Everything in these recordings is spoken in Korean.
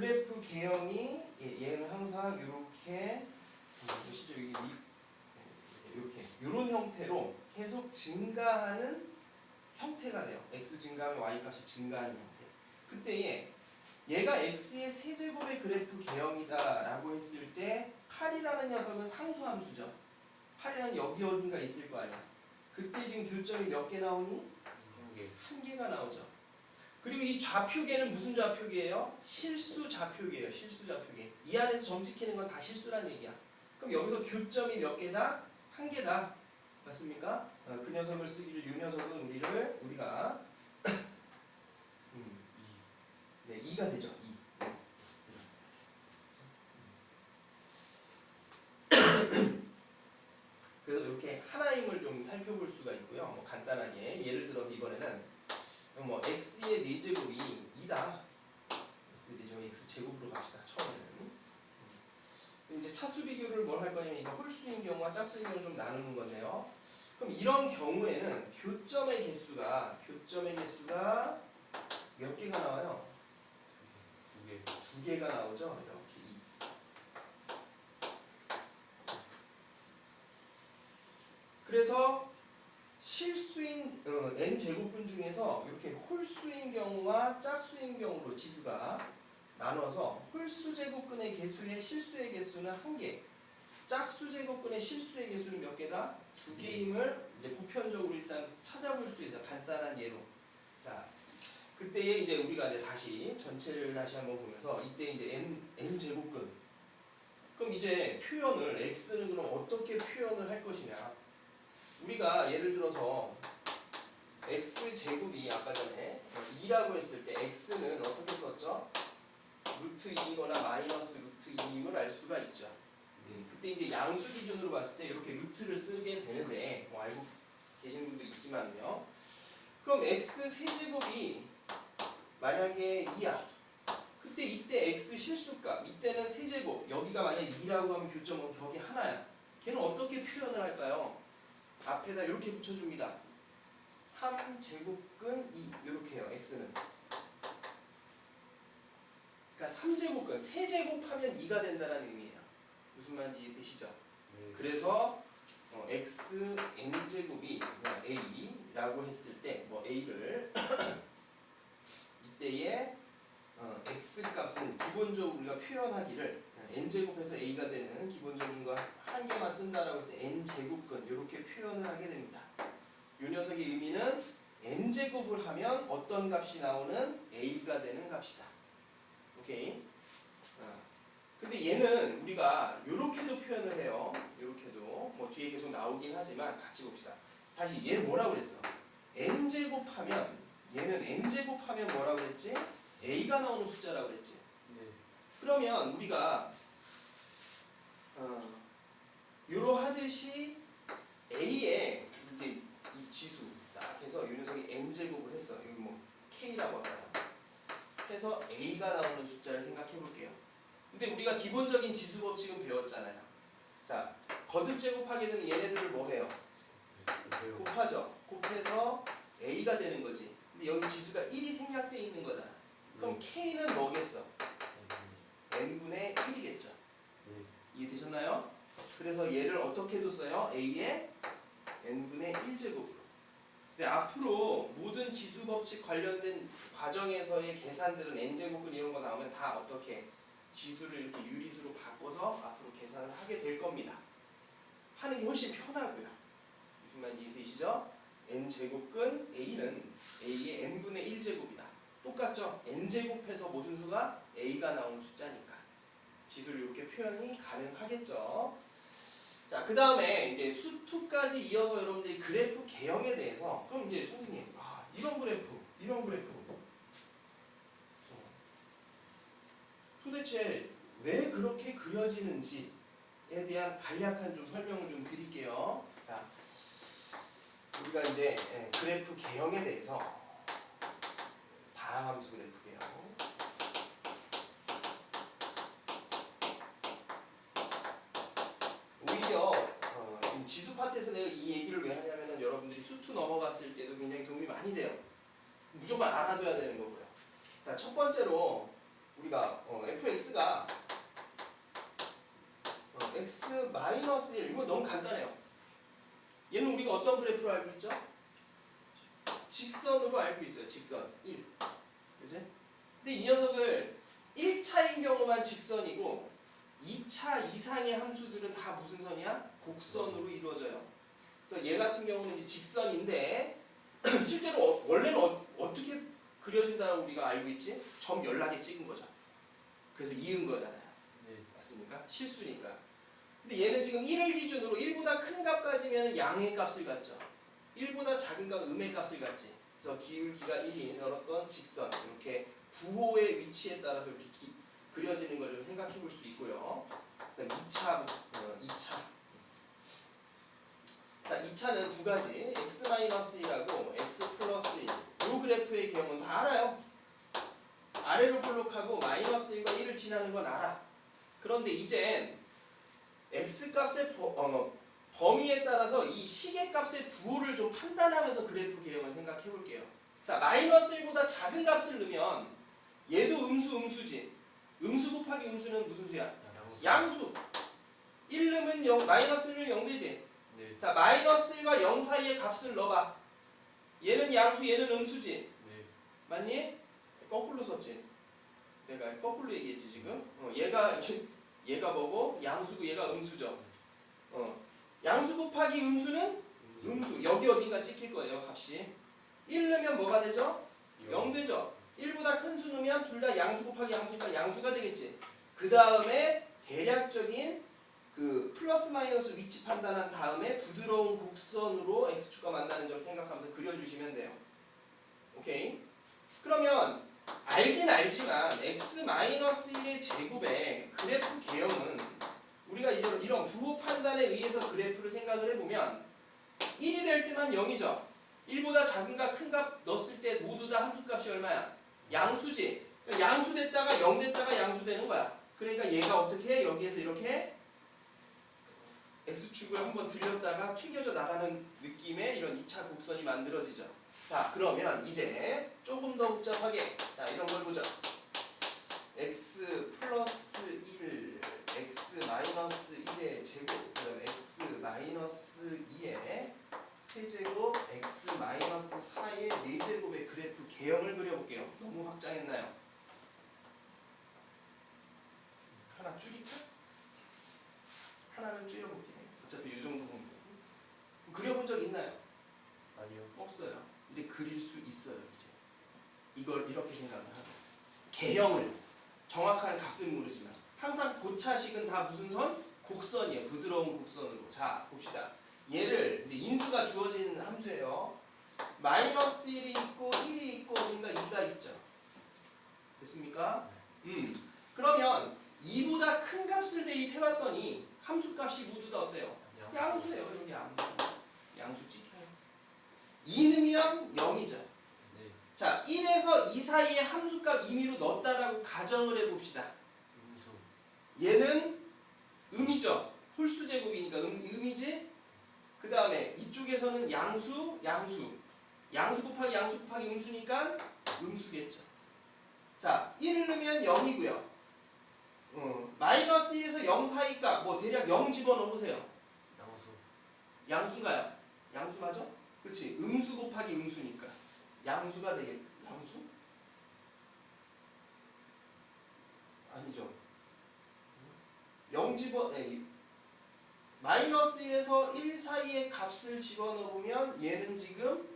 그래프 개형이 얘는 항상 이렇게 보시죠. 이렇게 이런 형태로 계속 증가하는 형태가 돼요. x 증가하면 y 값이 증가하는 형태. 그때에 얘가 x의 세제곱의 그래프 개형이다라고 했을 때 8이라는 녀석은 상수함수죠. 8이라는 여기 어딘가 있을 거 아니야. 그때 지금 교점이 몇 개 나오니? 한 개가 나오죠. 그리고 이 좌표계는 무슨 좌표계예요? 실수 좌표계예요. 실수 좌표계. 이 안에서 점 찍히는 건 다 실수란 얘기야. 그럼 여기서 교점이 몇 개다? 한 개다. 맞습니까? 그 녀석을 쓰기를 이 녀석은 우리가 네, 2가 되죠. 2. 그래서 이렇게 하나임을 좀 살펴볼 수가 있고요. 뭐 간단하게 예를 들어서 이번에는 뭐 x의 4제곱이 2다. x 4제곱 x 제곱으로 갑시다. 처음에는. 이제 차수 비교를 뭘 할 거냐면 이거 홀수인 경우와 짝수인 경우를 좀 나누는 건데요. 그럼 이런 경우에는 교점의 개수가 몇 개가 나와요? 두 개가 나오죠. 이렇게 2. 그래서 실수인 n제곱분 중에서 이렇게 홀수인 경우와 짝수인 경우로 지수가 나눠서 홀수 제곱근의 개수의 실수의 개수는 1개, 짝수 제곱근의 실수의 개수는 몇 개다? 2개임을 이제 보편적으로 일단 찾아볼 수 있어요. 간단한 예로. 자, 그때에 이제 우리가 이제 다시 전체를 다시 한번 보면서 이때 이제 n 제곱근. 그럼 이제 표현을 x는 그럼 어떻게 표현을 할 것이냐? 우리가 예를 들어서 x 제곱이 아까 전에 2라고 했을 때 x는 어떻게 썼죠? 루트 2이거나 마이너스 루트 2임을 알 수가 있죠. 그때 이제 양수 기준으로 봤을 때 이렇게 루트를 쓰게 되는데 뭐 알고 계신 분도 있지만요. 그럼 x 세제곱이 만약에 2야. 그때 이때 x 실수값, 이때는 세제곱, 여기가 만약에 2라고 하면 교점은 격이 하나야. 걔는 어떻게 표현을 할까요? 앞에다 이렇게 붙여줍니다. 3제곱근 2 이렇게 해요. x는. 그러니까 3제곱근, 세제곱하면 2가 된다는 의미예요. 무슨 말인지 이해되시죠? 그래서 x n제곱이 a라고 했을 때 뭐 a를 이때의 x 값은 기본적으로 우리가 표현하기를 n제곱해서 a가 되는 기본적인 거 한 개만 쓴다라고 했을 때 n제곱근 이렇게 표현을 하게 됩니다. 이 녀석의 의미는 n제곱을 하면 어떤 값이 나오는 a가 되는 값이다. 오케이? 근데 얘는 우리가 이렇게도 표현을 해요. 이렇게도 뭐 뒤에 계속 나오긴 하지만 같이 봅시다. 다시 얘 뭐라고 그랬어? n제곱하면 얘는 n제곱하면 뭐라고 그랬지? a가 나오는 숫자라고 그랬지. 그러면 우리가 요러하듯이 a에 이제 이 지수 딱 해서 이 녀석이 n제곱을 했어. 여기 뭐 k라고 할까요? 해서 a가 나오는 숫자를 생각해 볼게요. 근데 우리가 기본적인 지수 법칙은 배웠잖아요. 자, 거듭 제곱하게 되면 얘네들을 뭐 해요? 곱하죠. 곱해서 a가 되는 거지. 근데 여기 지수가 1이 생략되어 있는 거잖아. 그럼 k는 뭐겠어? n분의 1이겠죠. 이해되셨나요? 그래서 얘를 어떻게 뒀어요? a의 n분의 1제곱으로. 근데 앞으로 모든 지수 법칙 관련된 과정에서의 계산들은 n제곱근 이런 거 나오면 다 어떻게 지수를 이렇게 유리수로 바꿔서 앞으로 계산을 하게 될 겁니다. 하는 게 훨씬 편하고요. 무슨 말인지 이해되시죠? n제곱근 a는 a의 n분의 1제곱이다. 똑같죠? n제곱해서 무슨 수가? a가 나오는 숫자니까 지수를 이렇게 표현이 가능하겠죠. 자, 그 다음에 이제 수2까지 이어서 여러분들이 그래프 개형에 대해서 그럼 이제 선생님 이런 그래프 도대체 왜 그렇게 그려지는지에 대한 간략한 좀 설명을 좀 드릴게요. 자, 우리가 이제 그래프 개형에 대해서 다항함수 그래프 개형 오히려 지금 지수 파트에서 내가 이 얘기를 왜 하냐면은 여러분들이 수2 넘어갔을 때도 굉장히 도움이 많이 돼요. 무조건 알아둬야 되는 거고요. 자, 첫 번째로 우리가 fx가 x 마이너스 1 이거 너무 간단해요. 얘는 우리가 어떤 그래프로 알고 있죠? 직선으로 알고 있어요. 직선 1. 그지? 근데 이 녀석을 1차인 경우만 직선이고 2차 이상의 함수들은 다 무슨 선이야? 곡선으로 이루어져요. 그래서 얘 같은 경우는 이제 직선인데 실제로 원래는 어떻게 그려진다고 우리가 알고 있지? 점 연락에 찍은 거죠. 그래서 이은 거잖아요. 네. 맞습니까? 실수니까. 근데 얘는 지금 1을 기준으로 1보다 큰 값까지면 양의 값을 갖죠. 1보다 작은 값 음의 값을 갖지. 그래서 기울기가 1인 어떤 직선 이렇게 부호의 위치에 따라서 이렇게 그려지는 걸 좀 생각해 볼 수 있고요. 그다음 2차. 자, 2차는 두 가지. x-1하고 x 플러스 1. 이 그래프의 경우는 다 알아요. 아래로 볼록하고 마이너스 1과 1을 지나는 건 알아. 그런데 이젠 x값의 범위에 따라서 이 시계값의 부호를 좀 판단하면서 그래프 개형을 생각해 볼게요. 자, 마이너스 1보다 작은 값을 넣으면 얘도 음수지. 음수 곱하기 음수는 무슨 수야? 양수. 1 넣으면 0, 마이너스 1은 0 되지. 네. 자, 마이너스 1과 0 사이의 값을 넣어봐. 얘는 양수, 얘는 음수지. 네. 맞니? 거꾸로 썼지. 내가 거꾸로 얘기했지 지금. 얘가 뭐고? 양수고 얘가 음수죠. 양수 곱하기 음수는 음수. 여기 어딘가 찍힐 거예요, 값이. 1 넣으면 뭐가 되죠? 0 되죠. 1보다 큰 수 넣으면 둘 다 양수 곱하기 양수니까 양수가 되겠지. 그 다음에 대략적인 그 플러스 마이너스 위치 판단한 다음에 부드러운 곡선으로 x축과 만나는 점 생각하면서 그려주시면 돼요. 오케이? 그러면 알긴 알지만 x-1의 제곱의 그래프 개형은 우리가 이런 부호 판단에 의해서 그래프를 생각을 해보면 1이 될 때만 0이죠. 1보다 작은 값, 큰 값 넣었을 때 모두 다 함수값이 얼마야? 양수지. 그러니까 양수 됐다가 0 됐다가 양수 되는 거야. 그러니까 얘가 어떻게 해? 여기에서 이렇게 x축을 한번 들렸다가 튕겨져 나가는 느낌의 이런 2차 곡선이 만들어지죠. 자, 그러면 이제 조금 더 복잡하게 이런 걸 보자. x 플러스 1, x 마이너스 1의 제곱, 그다음 x 마이너스 2의 세제곱, x 마이너스 4의 4제곱의 그래프 개형을 그려볼게요. 너무 확장했나요? 하나 줄일까? 하나는 줄여볼게요. 어차피 이 정도 보면 그려본 적 있나요? 아니요. 없어요. 이제 그릴 수 있어요. 이제 이걸 이렇게 생각을 하고 개형을 정확한 값을 모르지만 항상 고차식은 다 무슨 선? 곡선이에요. 부드러운 곡선으로. 자, 봅시다. 얘를 이제 인수가 주어진 함수예요. 마이너스 1이 있고 1이 있고 어딘가 2가 있죠. 됐습니까? 그러면 2보다 큰 값을 대입해봤더니 함수값이 모두 다 어때요? 양수예요. 여기 양수 찍혀요. 2 넣으면 0이죠. 네. 자, 1에서 2 사이에 함수값 임의로 넣었다라고 가정을 해봅시다. 음수. 얘는 음이죠. 홀수 제곱이니까 음이지. 그 다음에 이쪽에서는 양수 곱하기 양수 곱하기 음수니까 음수겠죠. 자, 1을 넣으면 0이고요. 마이너스 1에서 0 사이 값, 뭐 대략 0 집어넣으세요. 양수. 양수인가요? 양수 맞아? 그렇지. 음수 곱하기 음수니까 양수가 되겠. 양수? 아니죠. 0 마이너스 1에서 1 사이의 값을 집어넣으면 얘는 지금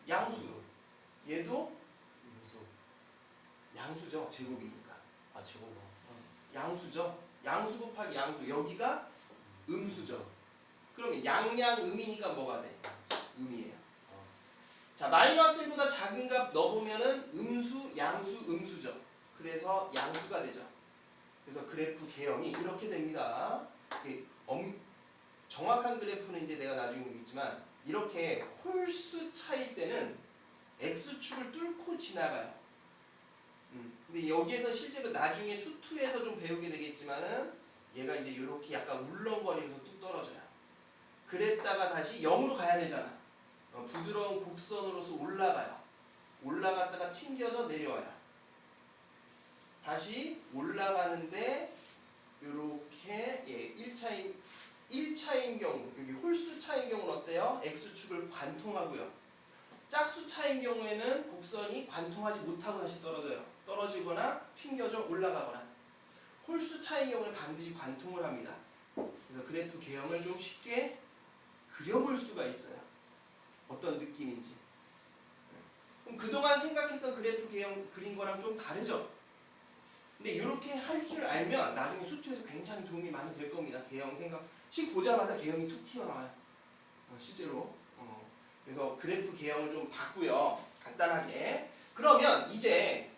양수. 얘도 음수. 양수죠. 제곱이니까. 아, 제곱. 양수죠. 양수 곱하기 양수. 여기가 음수죠. 그러면 양양음이니까 뭐가 돼? 음이에요. 자, 마이너스 1보다 작은 값 넣어보면은 음수, 양수, 음수죠. 그래서 양수가 되죠. 그래서 그래프 개형이 이렇게 됩니다. 정확한 그래프는 이제 내가 나중에 보겠지만 이렇게 홀수 차일 때는 x축을 뚫고 지나가요. 근데 여기에서 실제로 나중에 수투에서 좀 배우게 되겠지만은 얘가 이제 이렇게 약간 울렁거리면서 뚝 떨어져요. 그랬다가 다시 0으로 가야 되잖아. 부드러운 곡선으로서 올라가요. 올라갔다가 튕겨서 내려와요. 다시 올라가는데 이렇게 1차인 경우 여기 홀수 차인 경우는 어때요? x축을 관통하고요. 짝수 차인 경우에는 곡선이 관통하지 못하고 다시 떨어져요. 떨어지거나 튕겨져 올라가거나. 홀수 차인 경우는 반드시 관통을 합니다. 그래서 그래프 개형을 좀 쉽게 그려볼 수가 있어요. 어떤 느낌인지. 그럼 그동안 생각했던 그래프 개형 그린 거랑 좀 다르죠? 근데 이렇게 할 줄 알면 나중에 수투에서 굉장히 도움이 많이 될 겁니다. 개형 생각. 식 보자마자 개형이 툭 튀어나와요. 실제로. 그래서 그래프 개형을 좀 봤고요. 간단하게. 그러면 이제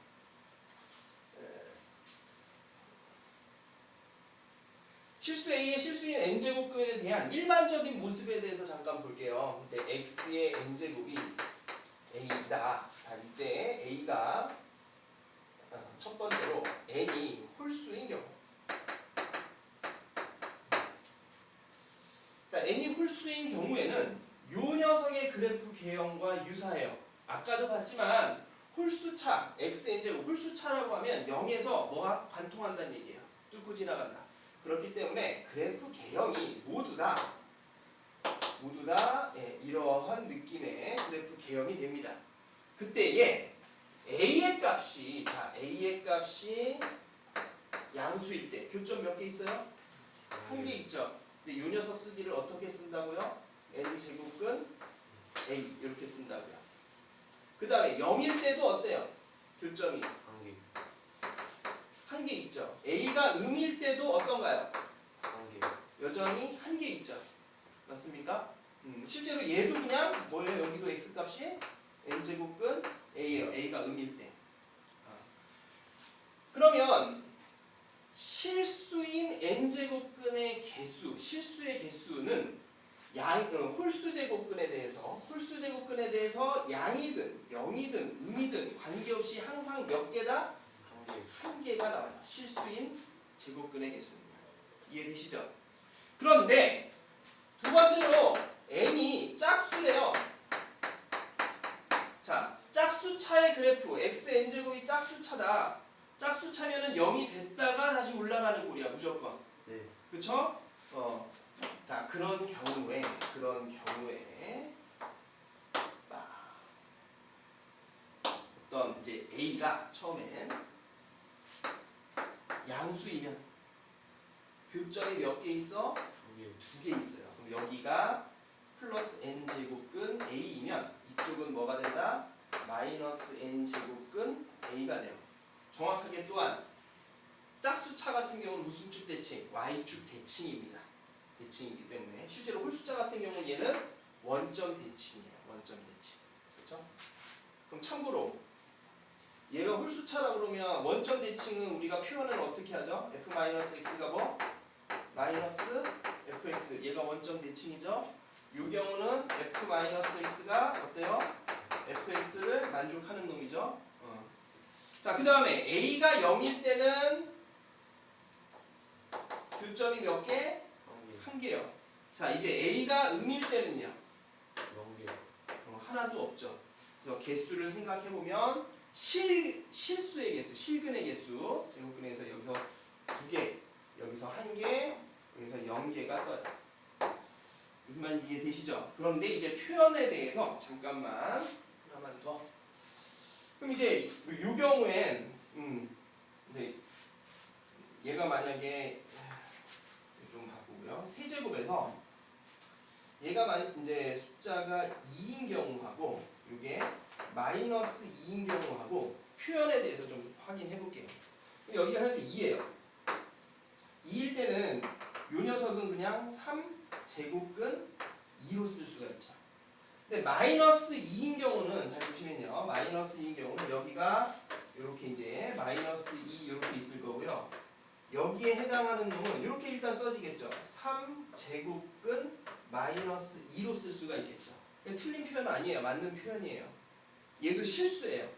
실수 A의 실수인 n제곱근에 대한 일반적인 모습에 대해서 잠깐 볼게요. 근데 x의 n제곱이 A이다. 이때 A가 첫 번째로 n이 홀수인 경우. 자, n이 홀수인 경우에는 요 녀석의 그래프 개형과 유사해요. 아까도 봤지만 홀수차, xn제곱 홀수차라고 하면 0에서 뭐가 관통한다는 얘기예요. 뚫고 지나간다. 그렇기 때문에 그래프 개형이 모두 다 이러한 느낌의 그래프 개형이 됩니다. 그때에 A의 값이 양수일 때 교점 몇 개 있어요? 한 개 있죠. 근데 이 녀석 쓰기를 어떻게 쓴다고요? n제곱근 A 이렇게 쓴다고요. 그 다음에 0일 때도 어때요? 교점이 한 개 있죠. A가 음일 때도 어떤가요? 여전히 한 개 있죠. 맞습니까? 실제로 얘도 그냥 뭐예요? 여기도 x값이 n제곱근 A예요. A가 음일 때. 그러면 실수인 n제곱근의 개수, 실수의 개수는 홀수 제곱근에 대해서 양이든 0이든 음이든 관계없이 항상 몇 개다? 한 개가 나와요. 실수인 제곱근의 개수입니다. 이해되시죠? 그런데 두 번째로 n이 짝수래요. 자, 짝수차의 그래프 xn제곱이 짝수차다. 짝수차면은 0이 됐다가 다시 올라가는 꼴이야 무조건. 네. 그쵸? 자, 그런 경우에 어떤 이제 A가 처음엔 양수이면 교점이 몇 개 있어? 두 개 있어요. 그럼 여기가 플러스 n제곱근 A이면 이쪽은 뭐가 된다? 마이너스 n제곱근 A가 돼요. 정확하게 또한 짝수차 같은 경우는 무슨 축 대칭? y축 대칭입니다. 대칭이기 때문에 실제로 홀수차 같은 경우는 얘는 원점 대칭이에요. 원점 대칭. 그렇죠? 그럼 참고로 얘가 홀수차라고 그러면 원점 대칭은 우리가 표현을 어떻게 하죠? f-x가 뭐? 마이너스 fx. 얘가 원점 대칭이죠. 이 경우는 f-x가 어때요? fx를 만족하는 놈이죠. 자, 그 다음에 a가 0일 때는 교점이 몇 개? 한 개요. 자, 이제 a가 음일 때는요? 하나도 없죠. 그래서 개수를 생각해보면 실수의 개수, 실근의 개수 제곱근에서 여기서 2개, 여기서 1개, 여기서 0개가 떠요. 무슨 말인지 이해되시죠? 그런데 이제 표현에 대해서 잠깐만 하나만 더. 그럼 이제 이 경우엔 이제 얘가 만약에 좀 바꾸고요. 세제곱에서 얘가 이제 숫자가 2인 경우하고 이게 마이너스 2인 경우하고 표현에 대해서 좀 확인해 볼게요. 여기가 현재 2예요. 2일 때는 이 녀석은 그냥 3제곱근 2로 쓸 수가 있죠. 근데 마이너스 2인 경우는 잘 보시면요. 마이너스 2인 경우는 여기가 이렇게 이제 마이너스 2 이렇게 있을 거고요. 여기에 해당하는 놈은 이렇게 일단 써지겠죠. 3제곱근 마이너스 2로 쓸 수가 있겠죠. 틀린 표현 아니에요. 맞는 표현이에요. 얘도 실수예요.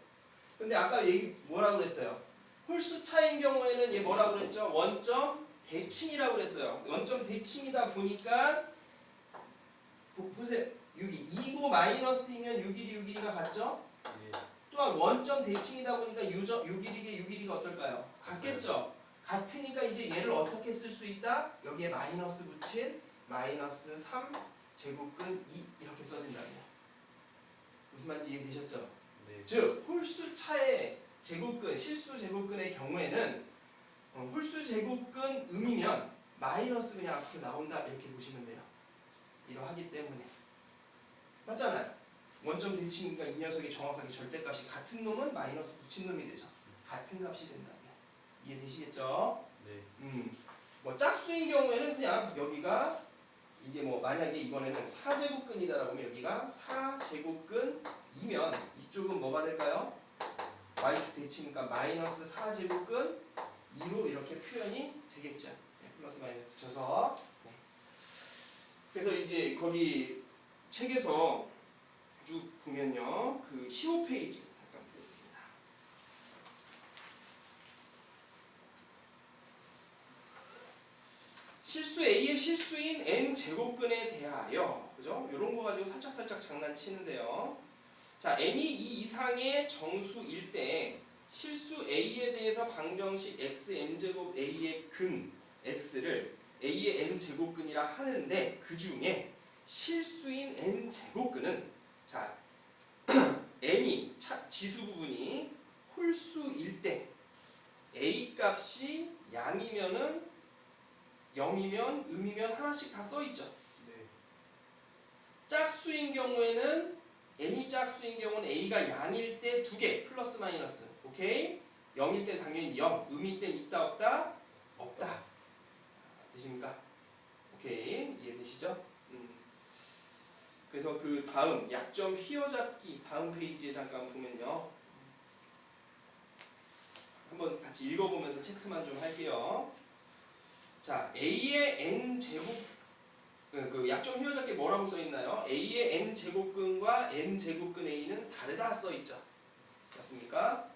근데 아까 얘기 뭐라고 그랬어요? 홀수차인 경우에는 얘 뭐라고 그랬죠? 원점 대칭이라고 그랬어요. 원점 대칭이다 보니까 보세요. 6이 2고 마이너스이면 6일이 6일이가 같죠? 또 또한 원점 대칭이다 보니까 요 길이가 어떨까요? 같겠죠? 같으니까 이제 얘를 어떻게 쓸 수 있다? 여기에 마이너스 붙인 마이너스 3 제곱근 2 이렇게 써진다고요. 무슨 말인지 이해되셨죠? 네. 즉 홀수차의 제곱근, 실수 제곱근의 경우에는 홀수 제곱근 음이면 마이너스 그냥 앞으로 나온다 이렇게 보시면 돼요. 이러하기 때문에 맞잖아요. 원점 대칭이니까 이 녀석이 정확하게 절대값이 같은 놈은 마이너스 붙인 놈이 되죠. 같은 값이 된다고요. 이해되시겠죠? 네. 뭐 짝수인 경우에는 그냥 여기가 이게 뭐 만약에 이번에는 4제곱근이다라고 하면 여기가 4제곱근 2면 이쪽은 뭐가 될까요? y축 대칭이니까 마이너스 4제곱근 2로 이렇게 표현이 되겠죠. 네, 플러스 마이너스 붙여서. 네. 그래서 이제 거기 책에서 쭉 보면요. 그 15페이지 잠깐 보겠습니다. 실수 A의 실수인 n 제곱근에 대하여 그죠? 이런 거 가지고 살짝 장난치는데요. 자, n이 이 이상의 정수일 때 실수 A에 대해서 방정식 xn제곱 A의 근 x를 A의 n제곱근이라 하는데 그 중에 실수인 n제곱근은 자 n이 지수 부분이 홀수일 때 A 값이 양이면은 0이면 음이면 하나씩 다 써있죠. 네. 짝수인 경우에는 n이 짝수인 경우는 a가 양일 때 2개 플러스 마이너스 오케이 0일 땐 당연히 0 음일 땐 있다 없다? 없다. 되십니까? 오케이 이해되시죠? 그래서 그 다음 약점 휘어잡기 다음 페이지에 잠깐 보면요 한번 같이 읽어보면서 체크만 좀 할게요. 자 a의 n 제곱 그 약점 휘어잡기 뭐라고 써있나요? a의 n 제곱근과 n 제곱근 a는 다르다 써있죠. 맞습니까?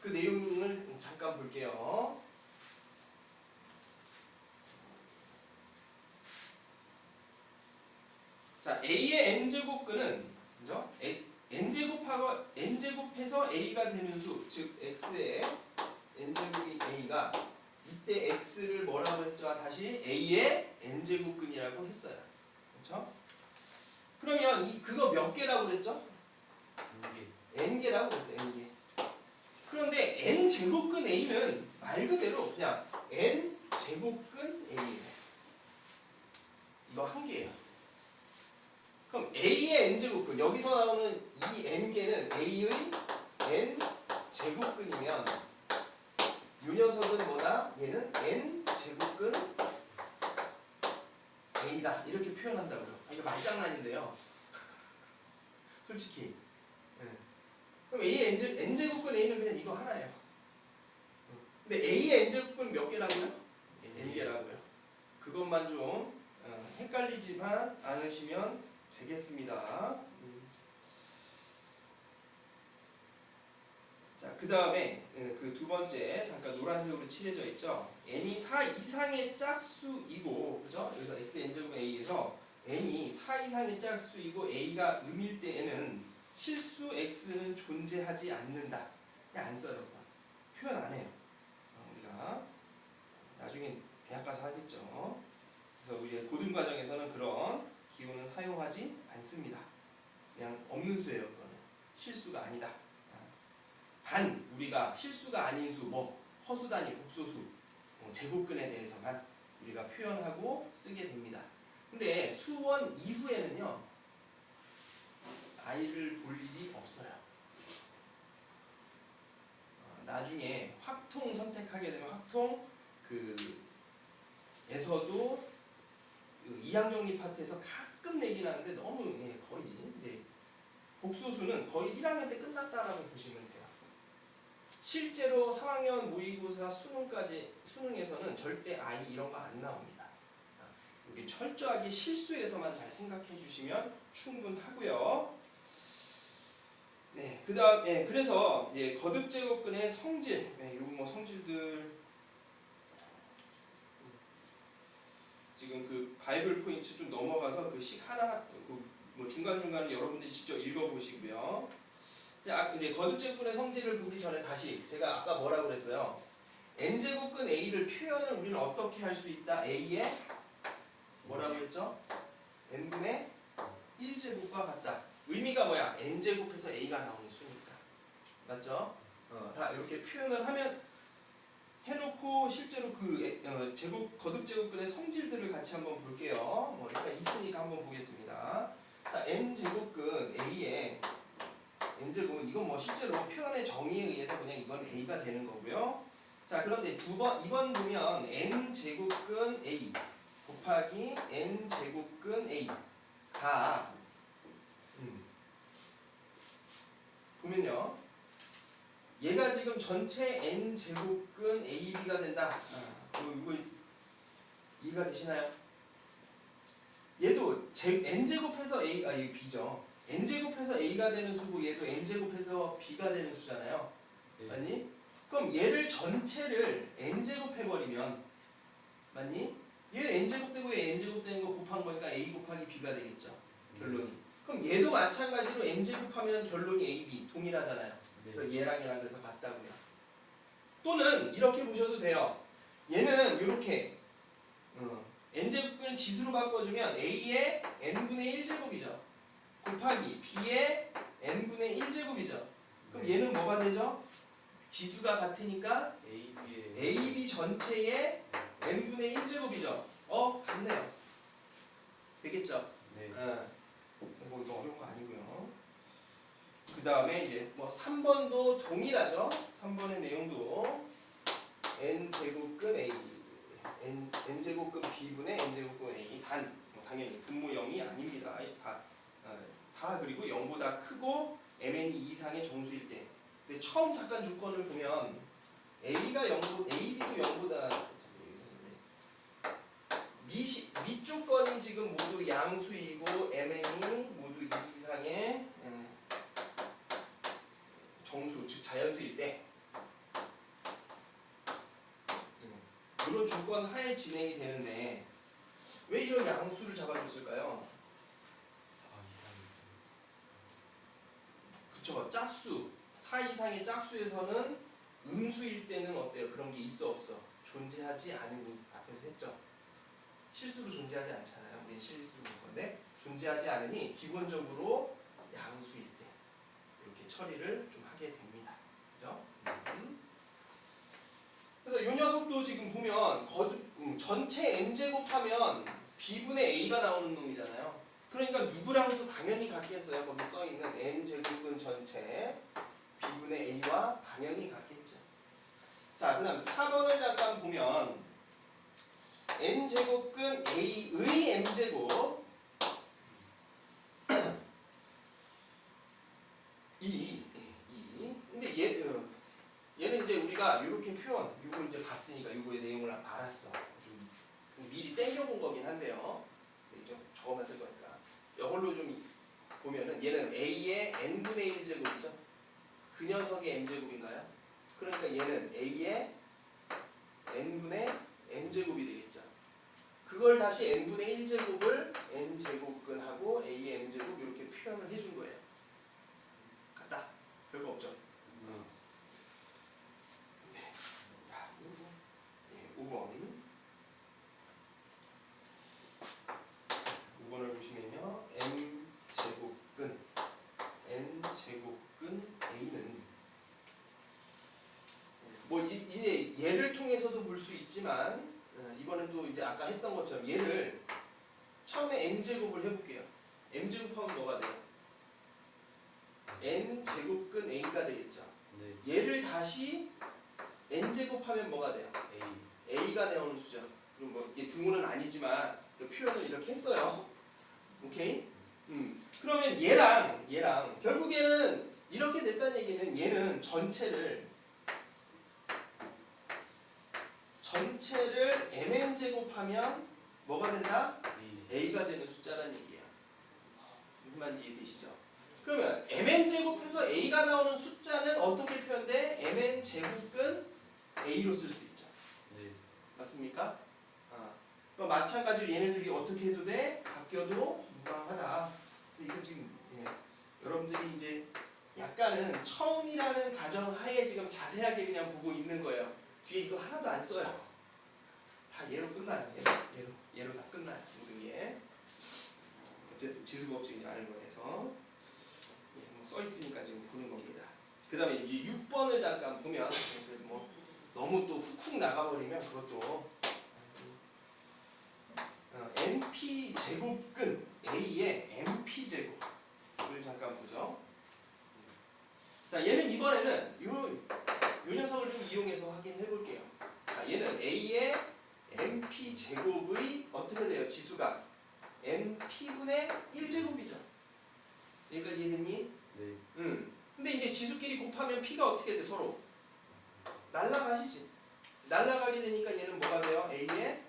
그 내용을 잠깐 볼게요. 자 a의 n 제곱근은 그죠? n 제곱하고 n 제곱해서 a가 되는 수, 즉 x의 n 제곱이 a가 이때 x를 뭐라고 했더라? 다시 a의 n 제곱근이라고 했어요. 그렇죠? 그러면 그거 몇 개라고 그랬죠? n개라고 했어요. n개. 그런데 n 제곱근 a는 말 그대로 그냥 n 제곱근 a예요. 이거 한 개예요. 그럼 a의 n 제곱근 여기서 나오는 이 n개는 a의 n 제곱근이면 이 녀석은 뭐다? 얘는 n 제곱근 a다 이렇게 표현한다고요. 이거 말장난인데요. 솔직히. 그럼 a의 n제곱근 a는 그냥 이거 하나예요. 근데 a의 n제곱근 몇 개라고요? n개라고요. 그것만 좀 헷갈리지만 않으시면 되겠습니다. 자, 그 다음에 그 두 번째 잠깐 노란색으로 칠해져 있죠. n이 4 이상의 짝수이고 그죠? 여기서 x n제곱 a에서 n이 4 이상의 짝수이고 a가 음일 때에는 실수 x는 존재하지 않는다. 그냥 안 써요. 표현 안 해요. 우리가 나중에 대학 가서 하겠죠. 그래서 우리 고등 과정에서는 그런 기호는 사용하지 않습니다. 그냥 없는 수예요. 그거는 실수가 아니다. 단 우리가 실수가 아닌 수, 뭐 허수 단위, 복소수, 제곱근에 대해서만 우리가 표현하고 쓰게 됩니다. 근데 수원 이후에는요 아이를 볼 일이 없어요. 나중에 확통 선택하게 되면 확통 에서도 이항정리 파트에서 가끔 내긴 하는데 너무 거의 이제 복소수는 거의 1학년 때 끝났다라고 보시면 돼요. 실제로 3학년 모의고사 수능에서는 절대 I 이런 거 안 나옵니다. 여기 철저하게 실수에서만 잘 생각해 주시면 충분하고요. 네, 그다음 그래서 거듭 제곱근의 성질, 요거 뭐 성질들 지금 그 바이블 포인트 좀 넘어가서 그 식 하나 뭐 중간 중간에 여러분들이 직접 읽어보시고요. 자, 이제 거듭제곱근의 성질을 보기 전에 다시 제가 아까 뭐라고 그랬어요? n제곱근 a를 표현을 우리는 어떻게 할 수 있다? a의 뭐라고 했죠? n분의 1제곱과 같다. 의미가 뭐야? n제곱해서 a가 나오는 수니까. 맞죠? 다 이렇게 표현을 하면 해놓고 실제로 그 거듭제곱근의 성질들을 같이 한번 볼게요. 뭐 일단 있으니까 한번 보겠습니다. 자, n제곱근 a의 n제곱은 이건 뭐 실제로 표현의 정의에 의해서 그냥 이건 a가 되는 거고요. 자, 그런데 2번 보면 n제곱근 a 곱하기 n제곱근 a가 보면요. 얘가 지금 전체 n제곱근 ab가 된다. 이거 이해가 되시나요? 얘도 n제곱해서 a, 이거 b죠. n제곱해서 a가 되는 수고 얘도 n제곱해서 b가 되는 수잖아요. 네. 맞니? 그럼 얘를 전체를 n제곱 해버리면 맞니? 얘 n제곱 되고 얘 n제곱 되는 거 곱한 거니까 a 곱하기 b가 되겠죠. 결론이. 그럼 얘도 마찬가지로 n제곱하면 결론이 a, b 동일하잖아요. 그래서 얘랑 그래서 같다고요. 또는 이렇게 보셔도 돼요. 얘는 이렇게 n제곱근을 지수로 바꿔주면 a의 n분의 1제곱이죠. 곱하기 b의 n분의 1제곱이죠. 그럼 얘는 뭐가 되죠? 지수가 같으니까 AB 전체의 n분의 1제곱이죠. 같네요. 되겠죠? 네. 뭐 이거 어려운 거 아니고요. 그 다음에 이제 뭐 3번도 동일하죠. 3번의 내용도 n제곱근 a n제곱근 b분의 n제곱근 a 당연히 분모 0이 아닙니다. 다 그리고 0보다 크고 mn이 이상의 정수일 때. 근데 처음 잠깐 조건을 보면 ab도 0보다 밑조건이 지금 모두 양수이고 mn이 모두 2 이상의 정수, 즉 자연수일 때 이런 조건 하에 진행이 되는데 왜 이런 양수를 잡아줬을까요? 4 이상. 그쵸, 짝수 4 이상의 짝수에서는 음수일 때는 어때요? 그런 게 있어 없어? 존재하지 않으니 앞에서 했죠. 실수로 존재하지 않잖아요. 우리는 실수로 볼 건데 존재하지 않으니 기본적으로 양수일 때 이렇게 처리를 좀 하게 됩니다. 그죠? 그래서 이 녀석도 지금 보면 전체 n제곱하면 b분의 a가 나오는 놈이잖아요. 그러니까 누구랑도 당연히 같겠어요. 거기 써있는 n제곱근 전체 b분의 a와 당연히 같겠죠. 자, 그 다음 4번을 잠깐 보면 n제곱근 a의 m제곱 근데 얘는 이제 우리가 이렇게 표현, 이거 이제 봤으니까 이거의 내용을 알았어. 좀 미리 땡겨본 거긴 한데요. 좀 적어만 쓸 거니까. 이걸로 좀 보면은 얘는 a의 n분의 1제곱이죠. 그 녀석의 m제곱인가요? 그러니까 얘는 a의 n분의 m제곱이 되겠죠. 그걸 다시 n분의 1제곱을 n제곱근하고 a의 m제곱 이렇게 표현을 해준 거예요. 같다. 별거 없죠. 5번을 보시면요. n제곱근 a는 뭐 이제 얘를 통해서도 볼 수 있지만 이번엔 또 이제 아까 했던 것처럼 얘를 처음에 n제곱을 해볼게요. m제곱하면 뭐가 돼요? n제곱근 a가 되겠죠. 네. 얘를 다시 n제곱하면 뭐가 돼요? a가 나오는 수죠. 그럼 뭐 이게 등호는 아니지만 그 표현을 이렇게 했어요. 오케이? 그러면 얘랑 결국에는 이렇게 됐다는 얘기는 얘는 전체를 mn 제곱하면 뭐가 된다? a가 되는 숫자라는 얘기야. 무슨 말인지 이해되시죠? 그러면 mn 제곱해서 a가 나오는 숫자는 어떻게 표현돼? mn 제곱근 a로 쓸 수 있죠. 네. 맞습니까? 그럼 마찬가지로 얘네들이 어떻게 해도 돼? 바뀌어도 무방하다. 이거 지금 여러분들이 이제 약간은 처음이라는 가정하에 지금 자세하게 그냥 보고 있는 거예요. 뒤에 이거 하나도 안 써요. 다 얘로 끝나요. 얘로 다 끝나요. 모든 게. 어쨌든 지수법칙이라는 거에서 써 있으니까 지금 보는 겁니다. 그 다음에 이제 6번을 잠깐 보면 뭐 너무 또 훅훅 나가버리면 그것도 np 제곱근 a의 np 제곱을 잠깐 보죠. 자, 얘는 이번에는 요 녀석을 좀 이용해서 확인해 볼게요. 자, 얘는 a의 np 제곱의 어떻게 돼요? 지수가 np분의 1제곱이죠. 여기까지 이해됐니? 네. 근데 이제 지수끼리 곱하면 p가 어떻게 돼? 서로 날라가시지. 날라가게 되니까 얘는 뭐가 돼요? a의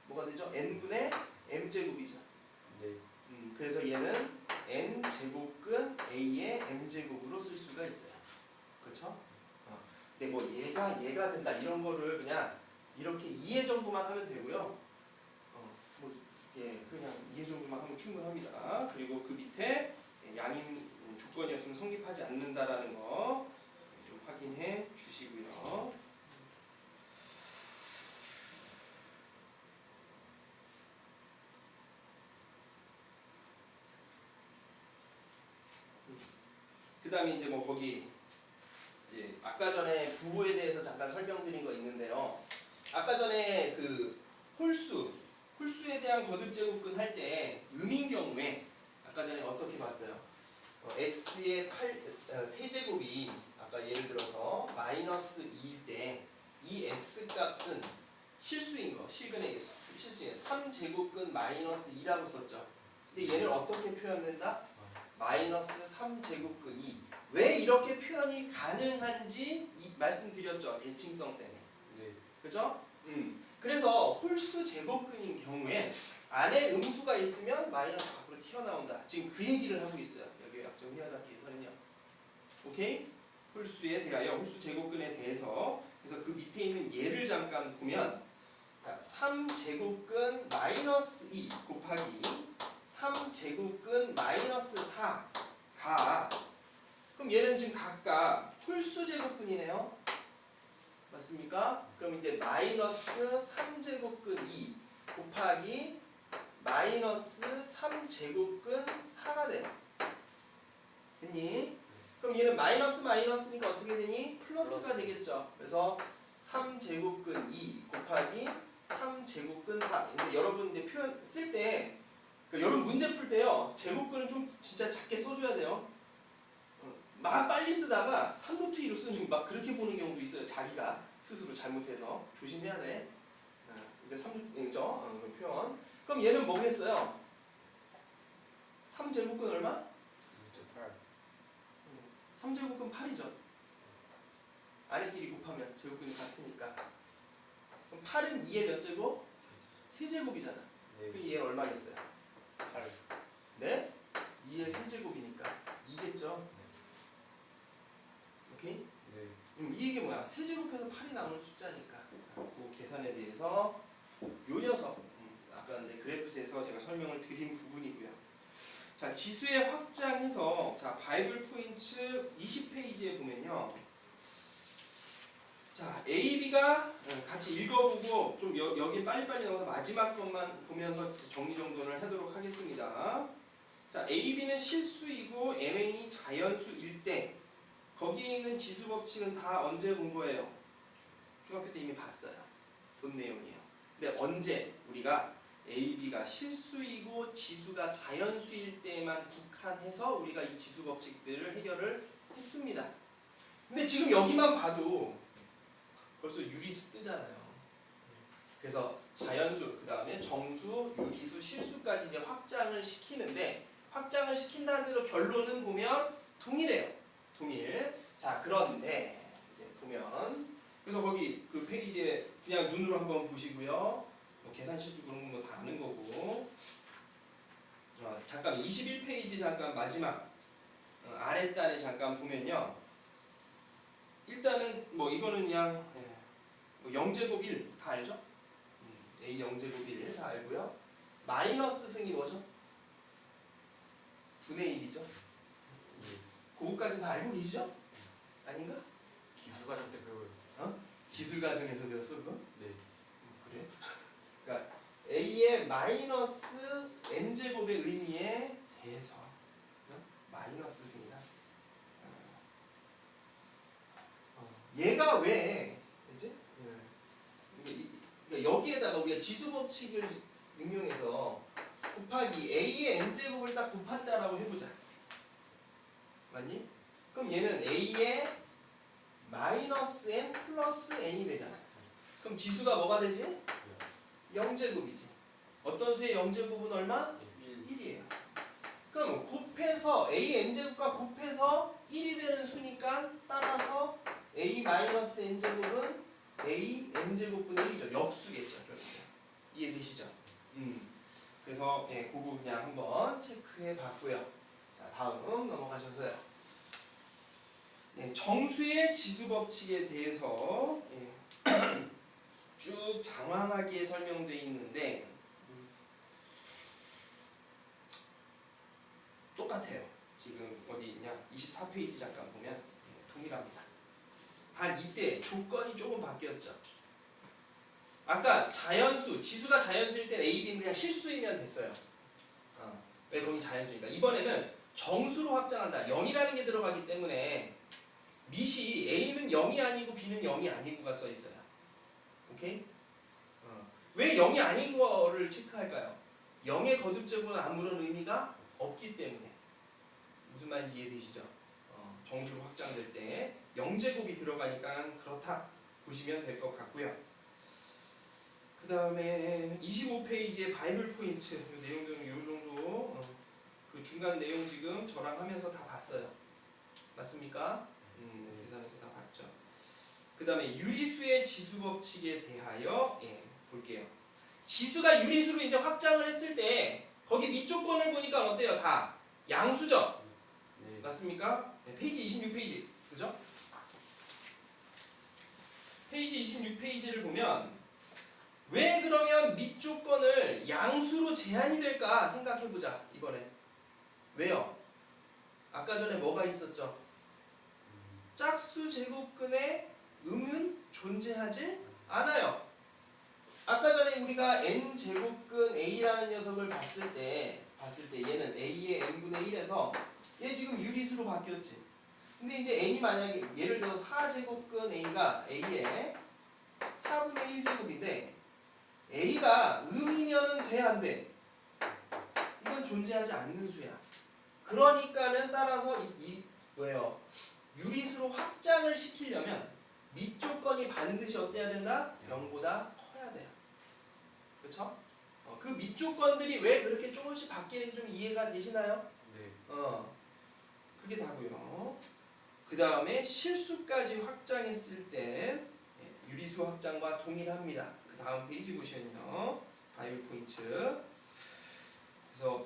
뭐가 되죠? n분의 m제곱이죠. 네. 그래서 얘는 n제곱근 a의 m제곱으로 쓸 수가 있어요. 그렇죠? 근데 뭐 얘가 된다 이런 거를 그냥 이렇게 이해 정도만 하면 되고요. 뭐 그냥 이해 정도만 하면 충분합니다. 그리고 그 밑에 양임 조건이 없으면 성립하지 않는다라는 거 좀 확인해 주시고요. 그 다음에 이제 뭐 거기 이제 아까 전에 부호에 대해서 잠깐 설명드린 거 있는데요. 아까 전에 그 홀수에 대한 거듭제곱근 할 때 음인 경우에 아까 전에 어떻게 봤어요? x의 세제곱이 아까 예를 들어서 마이너스 2일 때 이 x 값은 실수인 거, 실근의 실수인 3제곱근 마이너스 2라고 썼죠. 근데 얘는 어떻게 표현된다? 마이너스 3제곱근 2. 왜 이렇게 표현이 가능한지 말씀드렸죠. 대칭성 때문에. 네. 그죠? 그래서 홀수 제곱근인 경우에 안에 음수가 있으면 마이너스 밖으로 튀어나온다. 지금 그 얘기를 하고 있어요. 여기 약점 휘하잡기에서는요. 오케이? 홀수에 대하여 홀수 제곱근에 대해서 그래서 그 밑에 있는 예를 잠깐 보면 자, 3제곱근 마이너스 2 곱하기 3제곱근 마이너스 4가 그럼 얘는 지금 각각 홀수 제곱근이네요. 맞습니까? 그럼 이제 마이너스 3제곱근 2 곱하기 마이너스 3제곱근 4가 돼요. 됐니? 그럼 얘는 마이너스니까 어떻게 되니? 플러스가 되겠죠. 그래서 3제곱근 2 곱하기 3제곱근 4. 근데 여러분 이제 표현 쓸 때 그러니까 여러분 문제 풀 때요. 제곱근은 좀 진짜 작게 써줘야 돼요. 막 빨리 쓰다가 3루트 2로 쓰는 막 그렇게 보는 경우도 있어요. 자기가 스스로 잘못해서 조심해야 돼. 이게 3루트죠. 그 표현. 그럼 얘는 뭐겠어요? 3제곱근 얼마? 8. 3제곱근 8이죠. 아래끼리 곱하면 제곱근이 같으니까. 그럼 8은 2의 몇 제곱? 3제곱이잖아. 네. 그럼 얘는 얼마겠어요? 8. 네? 2의 3제곱이니까 2겠죠. 오케이? 네. 이게 뭐야? 세제곱해서 8이 나오는 숫자니까 그 계산에 대해서 요 녀석 아까 근데 그래프에서 제가 설명을 드린 부분이고요. 자, 지수에 확장해서 자 바이블 포인트 20페이지에 보면요. 자, A, B가 같이 읽어보고 좀 여기 빨리빨리 나와서 마지막 것만 보면서 정리정돈을 하도록 하겠습니다. 자, A, B는 실수이고 MN이 자연수일 때 거기에 있는 지수 법칙은 다 언제 본 거예요? 중학교 때 이미 봤어요. 본 내용이에요. 근데 언제 우리가 A, B가 실수이고 지수가 자연수일 때만 국한해서 우리가 이 지수 법칙들을 해결을 했습니다. 근데 지금 여기만 봐도 벌써 유리수 뜨잖아요. 그래서 자연수, 그 다음에 정수, 유리수, 실수까지 이제 확장을 시키는데 확장을 시킨다는 대로 결론은 보면 동일해요. 동일. 자, 그런데 이제 보면 그래서 거기 그 페이지에 그냥 눈으로 한번 보시고요. 뭐 계산 실수 그런 건 뭐 다 아는 거고. 잠깐 21페이지 잠깐 마지막 아랫단에 잠깐 보면요. 일단은 뭐 이거는 그냥 뭐 0제곱 1 다 알죠? A 0제곱 1 다 알고요. 마이너스 승이 뭐죠? 분의 1이죠. 그거까지 다 알고 계시죠? 아닌가? 기술과정 때 배워요. 기술 과정에서 배웠어 그거? 네. 그래? 그러니까 a의 마이너스 n 제곱의 의미에 대해서 마이너스 승이다. 얘가 왜 그지? 그러니까 여기에다가 우리가 지수 법칙을 응용해서 곱하기 a의 n 제곱을 딱 곱한다라고 해보자. 맞니? 그럼 얘는 a의 마이너스 n 플러스 n이 되잖아. 그럼 지수가 뭐가 되지? 0제곱이지. 어떤 수의 0제곱은 얼마? 1이에요. 그럼 곱해서 a n제곱과 곱해서 1이 되는 수니까 따라서 a 마이너스 n제곱은 a n제곱분의 1이죠. 역수겠죠. 결국에. 이해되시죠? 그래서 그거 그냥 한번 체크해 봤고요. 자, 다음 넘어가셔서요. 정수의 지수 법칙에 대해서 쭉 장황하게 설명되어 있는데 똑같아요. 지금 어디 있냐? 24페이지 잠깐 보면 동일합니다. 단 이때 조건이 조금 바뀌었죠. 아까 자연수, 지수가 자연수일 땐 A, B는 그냥 실수이면 됐어요. 왜 거기 자연수니까. 이번에는 정수로 확장한다. 0이라는 게 들어가기 때문에 밑이 A는 0이 아니고 B는 0이 아니고가 써 있어요. 오케이? 왜 0이 아닌 거를 체크할까요? 0의 거듭제곱은 아무런 의미가 없기 때문에. 무슨 말인지 이해되시죠? 정수로 확장될 때 0제곱이 들어가니까 그렇다 보시면 될 것 같고요. 그 다음에 25페이지의 바이블 포인트 내용들은 이 정도. 그 중간 내용 지금 저랑 하면서 다 봤어요. 맞습니까? 계산해서 다 봤죠. 그 다음에 유리수의 지수 법칙에 대하여 볼게요. 지수가 유리수로 이제 확장을 했을 때 거기 밑 조건을 보니까 어때요? 다 양수죠? 네. 맞습니까? 페이지 26페이지. 그죠? 페이지 26페이지를 보면 왜 그러면 밑 조건을 양수로 제한이 될까 생각해보자. 이번에. 왜요? 아까 전에 뭐가 있었죠? 짝수 제곱근의 음은 존재하지 않아요. 아까 전에 우리가 n 제곱근 a라는 녀석을 봤을 때 얘는 a의 n분의 1에서 얘 지금 유리수로 바뀌었지. 근데 이제 n이 만약에 예를 들어 4제곱근 a가 a의 4분의 1제곱인데 a가 음이면은 돼 안 돼? 이건 존재하지 않는 수야. 그러니까는 따라서 뭐예요? 유리수로 확장을 시키려면 밑 조건이 반드시 어때야 된다? 0보다 커야 돼요. 그렇죠? 그 밑 조건들이 왜 그렇게 조금씩 바뀌는지 좀 이해가 되시나요? 네. 그게 다고요. 그 다음에 실수까지 확장했을 때 유리수 확장과 동일합니다. 그 다음 페이지 보시면요. 바이블 포인트. 그래서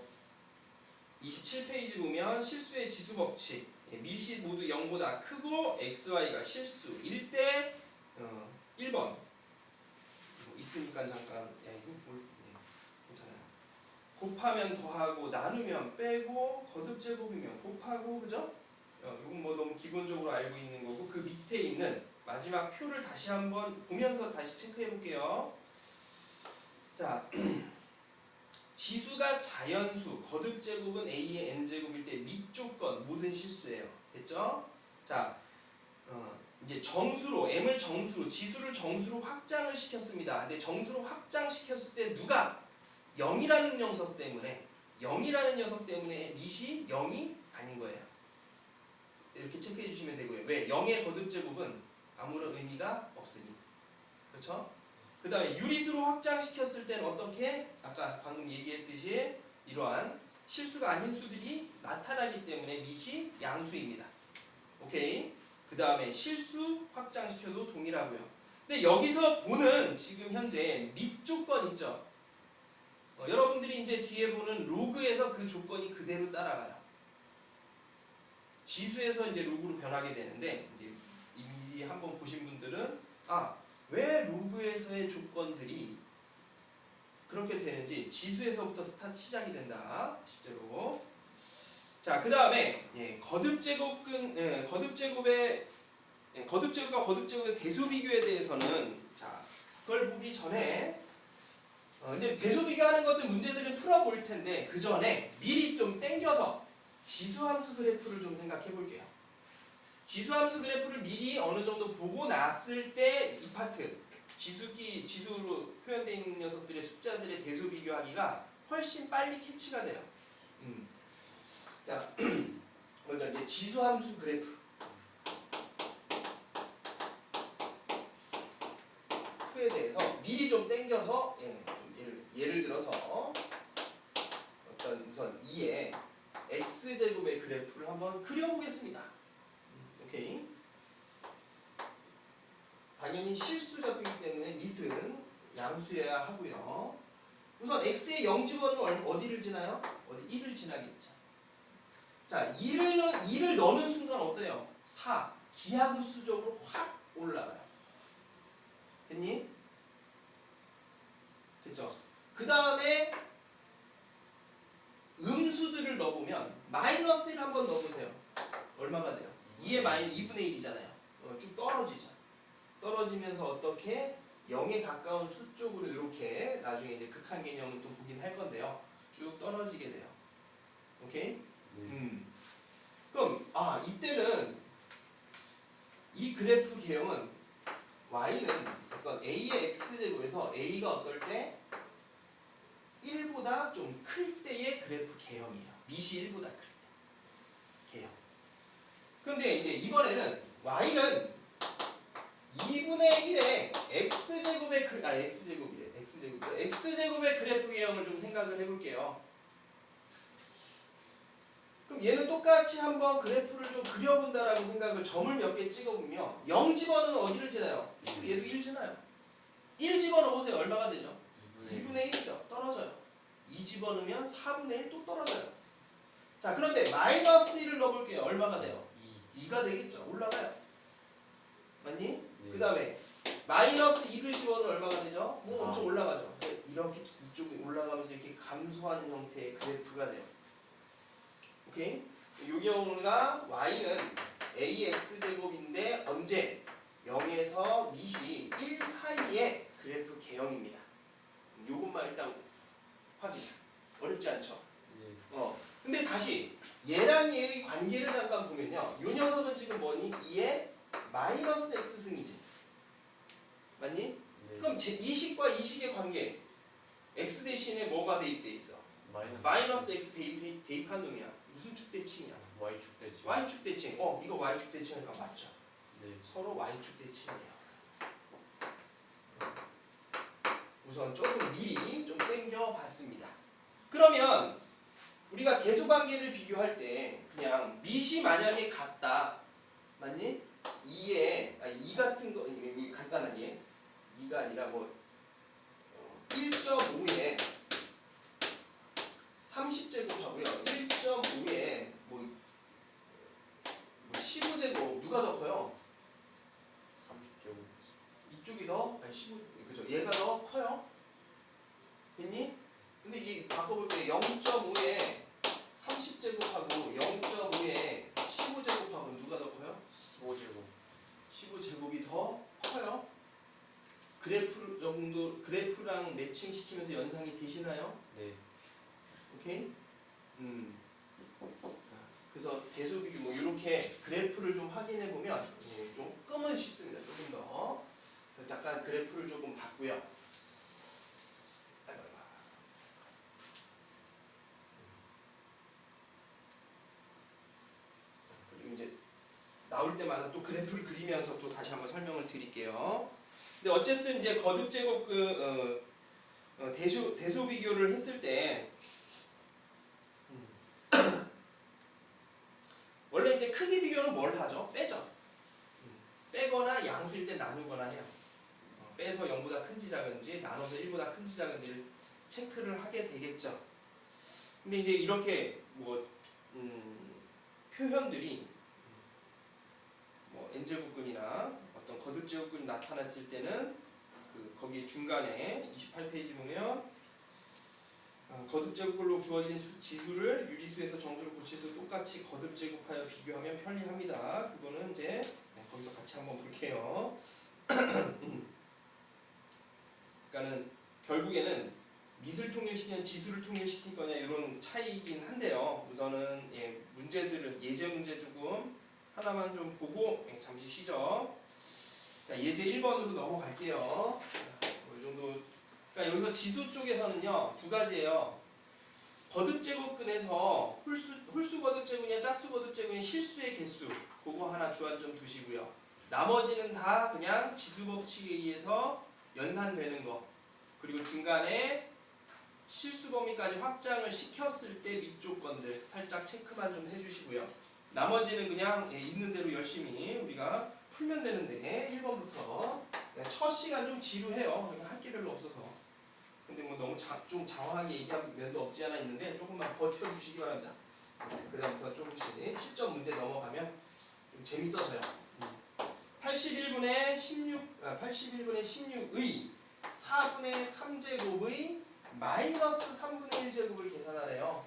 27페이지 보면 실수의 지수 법칙. 밑이 모두 0보다 크고 xy가 실수일 때 1번 뭐 있으니까 잠깐 이거 괜찮아요. 곱하면 더하고 나누면 빼고 거듭제곱이면 곱하고 그죠? 이건 뭐 너무 기본적으로 알고 있는 거고 그 밑에 있는 마지막 표를 다시 한번 보면서 다시 체크해 볼게요. 자, 지수가 자연수, 거듭제곱은 a의 n제곱일 때 밑조건 모든 실수예요. 됐죠? 자, 이제 정수로 m을 정수로 지수를 정수로 확장을 시켰습니다. 근데 정수로 확장시켰을 때 누가 0이라는 녀석 때문에 밑이 0이 아닌 거예요. 이렇게 체크해 주시면 되고요. 왜? 0의 거듭제곱은 아무런 의미가 없으니. 그렇죠? 그 다음에 유리수로 확장시켰을 때는 어떻게? 아까 방금 얘기했듯이 이러한 실수가 아닌 수들이 나타나기 때문에 밑이 양수입니다. 오케이? 그 다음에 실수 확장시켜도 동일하고요. 근데 여기서 보는 지금 현재 밑 조건 있죠? 여러분들이 이제 뒤에 보는 로그에서 그 조건이 그대로 따라가요. 지수에서 이제 로그로 변하게 되는데 이제 이미 한번 보신 분들은 왜 로그에서의 조건들이 그렇게 되는지 지수에서부터 시작이 된다. 실제로. 자, 그 다음에 거듭제곱과 거듭제곱의 대수 비교에 대해서는 자, 그걸 보기 전에 이제 대수 비교하는 것들 문제들을 풀어볼 텐데 그 전에 미리 좀 땡겨서 지수함수 그래프를 좀 생각해 볼게요. 지수함수 그래프를 미리 어느 정도 보고 났을 때 이 파트 지수로 표현되어 있는 녀석들의 숫자들의 대수 비교하기가 훨씬 빨리 캐치가 돼요. 자, 먼저 이제 지수함수 그래프에 대해서 미리 좀 땡겨서 좀 예를 들어서 어떤 우선 2의 x제곱의 그래프를 한번 그려보겠습니다. 오케이. 당연히 실수 잡히기 때문에 밑은 양수여야 하고요. 우선 x의 0 집어넣으면 어디를 지나요? 어디 1을 지나겠죠. 자, 2를 넣는 순간 어때요? 4. 기하급수적으로 확 올라가요. 됐니? 됐죠? 그 다음에 음수들을 넣어보면 마이너스 1 한번 넣어보세요. 얼마가 돼요? 2의 마이너스 2분의 1이잖아요. 쭉 떨어지죠. 떨어지면서 어떻게 0에 가까운 수 쪽으로 이렇게 나중에 이제 극한 개념을 또 보긴 할 건데요. 쭉 떨어지게 돼요. 오케이? 그럼 이때는 이 그래프 개형은 y는 어떤 a의 x제곱에서 a가 어떨 때 1보다 좀 클 때의 그래프 개형이에요. 밑이 1보다 클 때. 개형. 그런데 이제 이번에는 y는 2분의 1의 x제곱의 x제곱의 그래프 개형을 좀 생각을 해볼게요. 그럼 얘는 똑같이 한번 그래프를 좀 그려본다라고 생각을 점을 몇 개 찍어보면 0 집어넣으면 어디를 지나요? 얘도 1 지나요. 1 집어넣어보세요. 얼마가 되죠? 2분의 1이죠. 떨어져요. 2 집어넣으면 4분의 1 또 떨어져요. 자, 그런데 마이너스 1을 넣어볼게요. 얼마가 돼요? 2가 되겠죠. 올라가요. 맞니? 그 다음에 마이너스 2를 집어넣으면 얼마가 되죠? 뭐 엄청 올라가죠. 이렇게 이쪽이 올라가면서 이렇게 감소하는 형태의 그래프가 돼요. 오케이? 이 경우가 y는 ax제곱인데 언제? 0에서 밑이 1 사이의 그래프 개형입니다. 요것만 일단 확인. 어렵지 않죠? 근데 다시 얘랑 얘의 관계를 잠깐 보면요. 요 녀석은 지금 뭐니? 2의 마이너스 x승이지. 맞니? 네. 그럼 이 식과 이 식의 관계 x 대신에 뭐가 대입돼 있어? 마이너스 마이너스 x 대입한 놈이야. 무슨 축 대칭이야? y축 대칭. y축 대칭. 이거 y축 대칭이니까 맞죠? 네. 서로 y축 대칭이에요. 우선 조금 미리 좀 땡겨봤습니다. 그러면 우리가 대소관계를 비교할 때 그냥 밑이 만약에 같다. 맞니? 2 같은 거 간단하게 2가 아니라 1.5에 30제곱하고요. 1.5에 15제곱 누가 더 커요? 30제곱. 이쪽이 더 15 그죠? 얘가 더 커요. 됐니? 근데 이게 바꿔볼 때 0.5에 30제곱하고 0.5에 15제곱하고 누가 더 커요? 15제곱. 15제곱이 더 커요. 그래프랑 매칭시키면서 연상이 되시나요? 네. 오케이? 그래서 대소비교 이렇게 그래프를 좀 확인해 보면 좀 끔은 쉽습니다. 조금 더. 그래서 잠깐 그래프를 조금 봤고요. 그리고 이제 나올 때마다 또 그래프를 그리면서 또 다시 한번 설명을 드릴게요. 근데 어쨌든 이제 거듭제곱 대소 비교를 했을 때 원래 이제 크기 비교는 뭘 하죠? 빼죠. 빼거나 양수일 때 나누거나 해요. 빼서 0보다 큰지 작은지 나눠서 1보다 큰지 작은지를 체크를 하게 되겠죠. 근데 이제 이렇게 표현들이 n제곱근이나 어떤 거듭제곱근이 나타났을 때는 거기 중간에 28페이지 보면 거듭 제곱꼴로 주어진 지수를 유리수에서 정수로 고치수 똑같이 거듭 제곱하여 비교하면 편리합니다. 그거는 이제 거기서 같이 한번 볼게요. 그러니까는 결국에는 밑을 통일시키는 지수를 통일시킬 거냐 이런 차이이긴 한데요. 우선은 문제들을 예제 문제 조금 하나만 좀 보고 잠시 쉬죠. 자, 예제 1번으로 넘어갈게요. 이 정도. 그러니까 여기서 지수 쪽에서는요 두 가지예요. 거듭 제곱근에서 홀수 거듭 제곱이냐 짝수 거듭 제곱이냐 실수의 개수 그거 하나 주안 좀 두시고요. 나머지는 다 그냥 지수 법칙에 의해서 연산되는 거. 그리고 중간에 실수 범위까지 확장을 시켰을 때 밑쪽 건들 살짝 체크만 좀 해주시고요. 나머지는 그냥 있는 대로 열심히 우리가 풀면 되는데 1번부터 첫 시간 좀 지루해요. 할 게 별로 없어서. 근데 뭐 너무 좀 장황하게 얘기하면 면도 없지 않아 있는데 조금만 버텨주시기 바랍니다. 그 다음부터 조금씩 실전 문제 넘어가면 좀 재밌어져요. 81분의 16의 4분의 3제곱의 마이너스 3분의 1제곱을 계산하래요.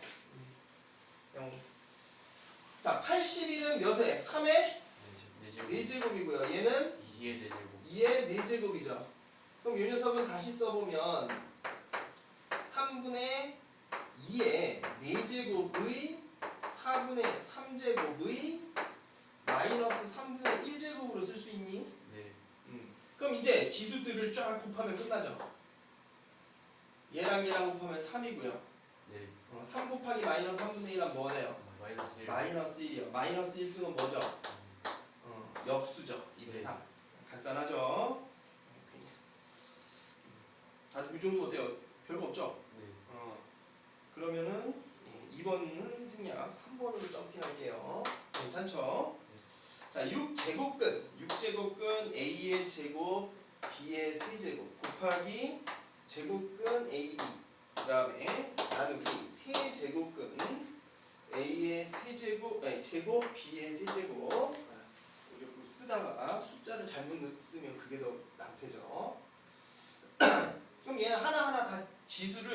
자, 81은 몇에? 3의 4제곱이고요. 얘는 2의 제곱. 2의 4제곱이죠. 그럼 이 녀석은 다시 써보면 3분의 2의 4제곱의 4분의 3제곱의 마이너스 3분의 1제곱으로 쓸 수 있니? 네. 그럼 이제 지수들을 쫙 곱하면 끝나죠. 얘랑 곱하면 3이고요. 네. 3 곱하기 마이너스 3분의 1은 뭐 돼요? 마이너스 1. 마이너스 1이요. 마이너스 1 쓰면 뭐죠? 역수죠. 2분의 3. 간단하죠? 이 정도 어때요? 별거 없죠? 네. 그러면은 2번은 생략, 3번으로 점핑할게요. 괜찮죠? 자, 6제곱근 A의 제곱, B의 세제곱 곱하기 제곱근 AB 그 다음에 나누기 세제곱근 A의 세제곱, 제곱, B의 세제곱 이렇게 쓰다가 숫자를 잘못 쓰면 그게 더 낭패죠. 그럼 얘는 하나하나 다 지수가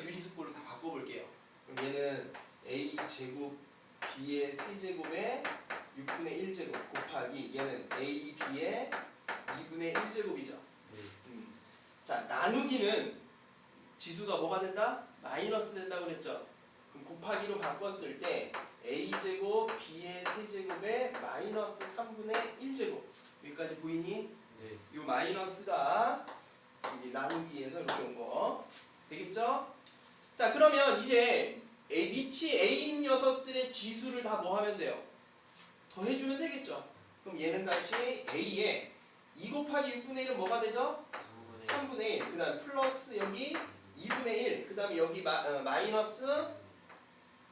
유리수꼴로 다 바꿔볼게요. 그럼 얘는 A 제곱 B의 세제곱에 6분의 1제곱 곱하기 얘는 A, B의 2분의 1제곱이죠. 네. 자, 나누기는 지수가 뭐가 된다? 마이너스 된다고 그랬죠. 그럼 곱하기로 바꿨을 때 A제곱 B의 세제곱에 마이너스 3분의 1제곱 여기까지 보이니? 네. 이 마이너스가 이 나누기에서 이렇게 온 거 되겠죠? 자, 그러면 이제 밑이 A인 녀석들의 지수를 다 뭐 하면 돼요? 더해주면 되겠죠? 그럼 얘는 다시 A에 2 곱하기 6분의 1은 뭐가 되죠? 3분의 1. 그 다음 플러스 여기 2분의 1. 그 다음에 여기 마이너스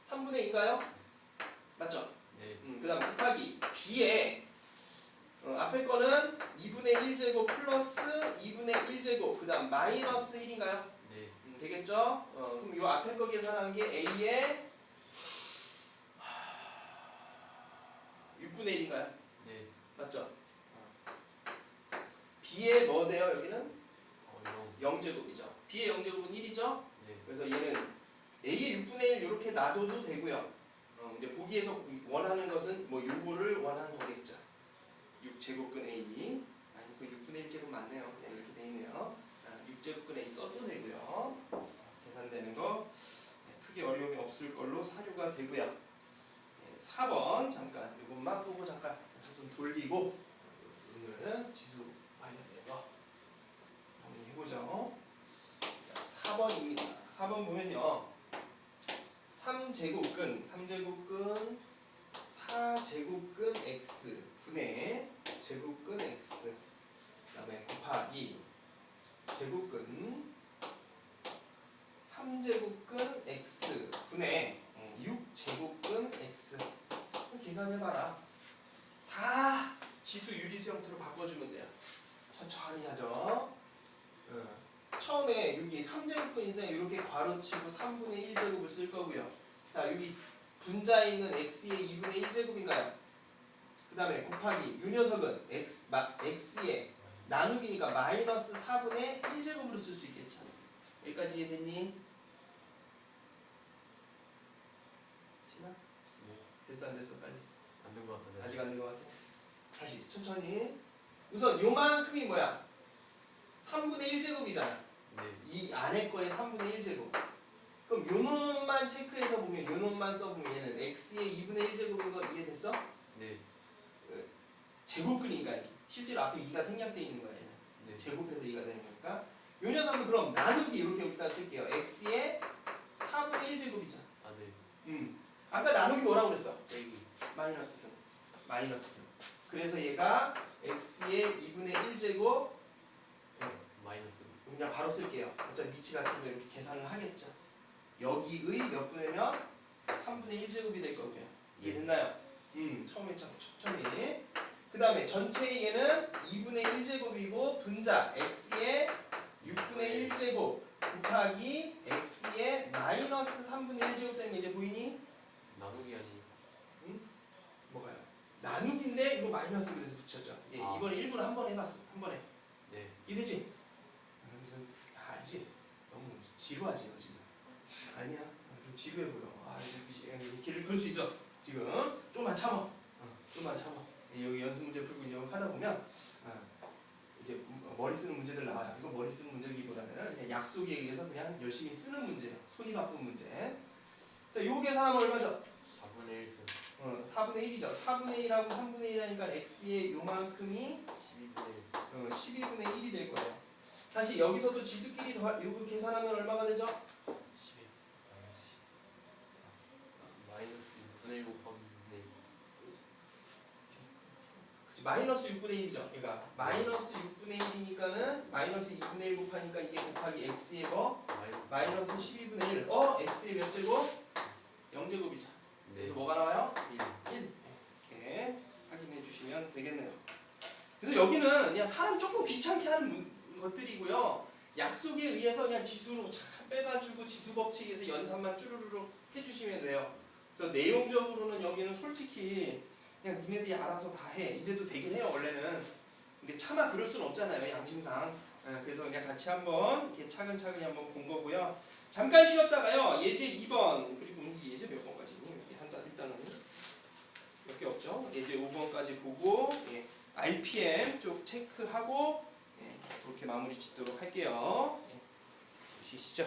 3분의 2인가요? 맞죠? 네. 그 다음 곱하기 B에 앞에 거는 2분의 1제곱 플러스 2분의 1제곱 그 다음 마이너스 1인가요? 네. 되겠죠? 그럼 요 앞에 거 계산한 게 A의 6분의 1인가요? 네. 맞죠? B의 뭐 돼요 여기는? 0. 0제곱이죠. B의 0제곱은 1이죠? 네. 그래서 얘는 A의 6분의 1 이렇게 놔둬도 되고요. 이제 보기에서 원하는 것은 뭐 요거를 원하는 거겠죠. 6제곱근 A 아니 그 6분의 1제곱 맞네요. 그냥 이렇게 돼 있네요. 6제곱근 A 써도 되고요. 계산되는 거 크게 어려움이 없을 걸로 사료가 되고요. 4번 잠깐 이것만 보고 잠깐 좀 돌리고 오늘은 지수 관련된 거 정리해보죠. 4번입니다. 4번 보면요. 3제곱근 4제곱근 x 분의 제곱근 x 그 다음에 곱하기 제곱근 3제곱근 x 분의 6제곱근 x 계산해봐라. 다 지수 유리수 형태로 바꿔주면 돼요. 천천히 하죠. 처음에 여기 3제곱근 있으면 이렇게 괄호치고 3분의 1제곱을 쓸 거고요. 자, 여기 분자에 있는 x의 2분의 1제곱인가요? 그 다음에 곱하기 이 녀석은 x의 나누기니까 마이너스 4분의 1제곱으로 쓸 수 있겠죠. 여기까지 이해됐니? 됐어 안 됐어 빨리. 안 된 것 같은데. 아직 안 된 것 같아. 다시 천천히. 우선 요만큼이 뭐야? 3분의 1제곱이잖아. 네. 이 안에 거의 3분의 1제곱. 그럼 요 놈만 체크해서 보면 요 놈만 써보면 얘는 x의 2분의 1제곱인 거 이해됐어? 네. 제곱 그리니까 실제로 앞에 2가 생략돼 있는 거야 얘는. 네. 제곱해서 2가 되는 거니까 요 녀석은 그럼 나누기 이렇게 여기다 쓸게요. x의 4분의 1제곱이죠. 아 네. 아까 나누기 뭐라고 그랬어? 빼기. 마이너스 승. 마이너스 승. 그래서 얘가 x의 2분의 1제곱 마이너스. 그냥 바로 쓸게요. 어차피 미치 같은 거 이렇게 계산을 하겠죠. 여기의 몇 분의면 3분의 1제곱이 될 거고요. 이해됐나요? 처음에 천천히. 그 다음에 전체 얘는 2분의 1제곱이고 분자 x의 6분의 1제곱 곱하기 x의 마이너스 3분의 1제곱 되면 이제 보이니? 나누기 아니. 뭐가요? 나누기인데 이거 마이너스 그래서 붙였죠. 예, 아. 이번에 1분을 한 번 해봤어. 한 번에. 네. 이해되지? 알지? 너무 지루하지 너 지금. 아니야. 좀 지루해 보여. 이렇게 그럴 수 있어. 지금 좀만 참어. 좀만 참어. 여기 연습 문제 풀고 이제 하다 보면 이제 머리 쓰는 문제들 나와요. 이거 머리 쓰는 문제기보다는 그냥 약속에 의해서 그냥 열심히 쓰는 문제예요. 손이 바쁜 문제. 요 계산하면 얼마죠? 4분의 1승. 4분의 1이죠. 4분의 1하고 3분의 1하니까 x의 요만큼이 12분의 1. 12분의 1이 될 거예요. 다시 여기서도 지수끼리 더할 이거 계산하면 얼마가 되죠? 12. 마이너스 6분의 1 곱하기 6분의 1. 그치, 마이너스 6분의 1이죠. 그러니까 마이너스 6분의 1이니까는 마이너스 2분의 1 곱하니까 이게 곱하기 x의 뭐? 마이너스 12분의 1. x의 몇 제곱? 0제곱이죠. 네. 그래서 뭐가 나와요? 1. 1. 이렇게 확인해 주시면 되겠네요. 그래서 여기는 그냥 사람 조금 귀찮게 하는 것들이고요. 약속에 의해서 그냥 지수로 잘 빼가지고 지수 법칙에서 연산만 쭈루루루 해주시면 돼요. 그래서 내용적으로는 여기는 솔직히 그냥 니네들이 알아서 다 해. 이래도 되긴 해요 원래는. 근데 차마 그럴 수는 없잖아요 양심상. 그래서 그냥 같이 한번 이렇게 차근차근히 한번 본 거고요. 잠깐 쉬었다가요 예제 2번 그리고 이 예제 몇 번까지 일단은 몇 개 없죠. 예제 5번까지 보고 RPM 쪽 체크하고 그렇게 마무리 짓도록 할게요. 쉬시죠.